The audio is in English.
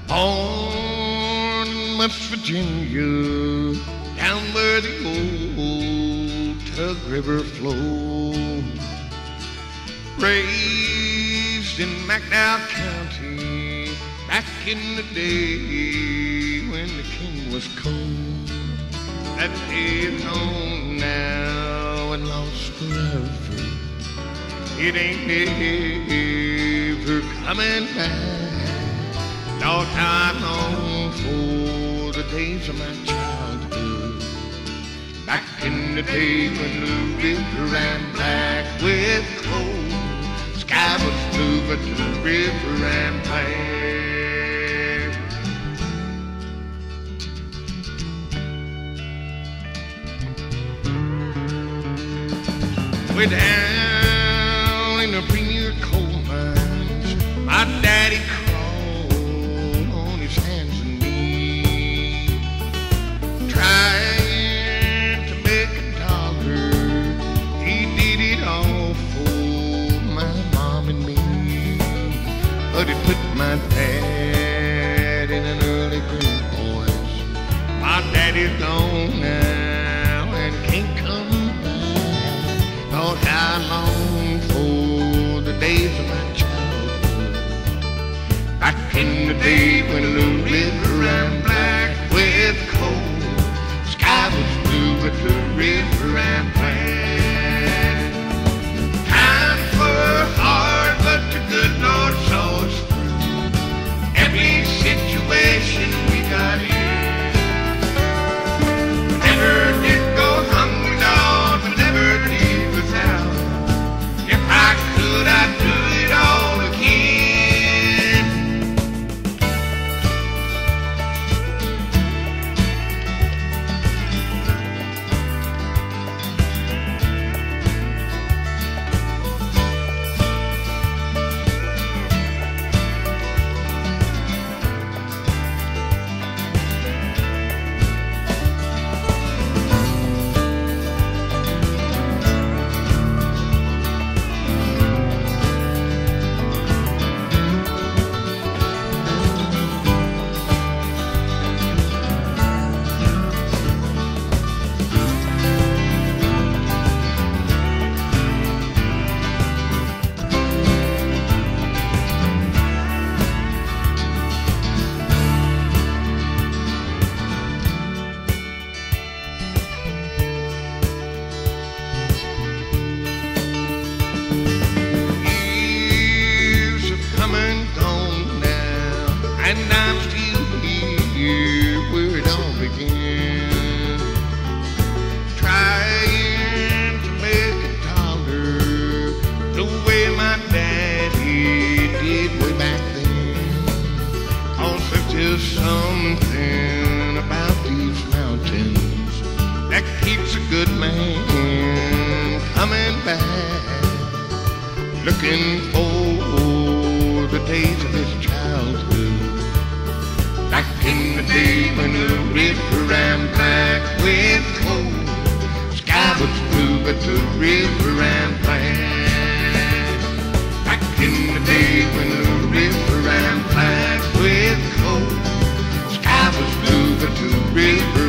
On West Virginia, down where the old Tug River flows, raised in McDowell County back in the day when the king was cold. That day is gone now and lost lost forever. It ain't never coming back. Lord, I long for the days of my childhood, back in the day when the river ran black with coal. Sky was blue, but the river ran black. Way down in the premier coal mines, my daddy crawled on his hands and knees, trying to make a dollar. He did it all for my mom and me, but he put my dad in an early grave, boys. My daddy's gone now and can't come back. Lord, I long for the days of my childhood, back in the day when the river ran black with coal. Sky was blue, but the river ran black. Times were hard, but the good Lord saw us through every situation we got in. Never did go hungry, Lord, but never leave us out. If I could, I'd do it all again. And I'm still here where it all began, trying to make a dollar the way my daddy did way back then. 'Cause there's just something about these mountains that keeps a good man coming back, looking for the days of his childhood, back in the day when the river ran black with coal. Sky was blue, but the river ran black. Back in the day when the river ran black with coal. Sky was blue, but the river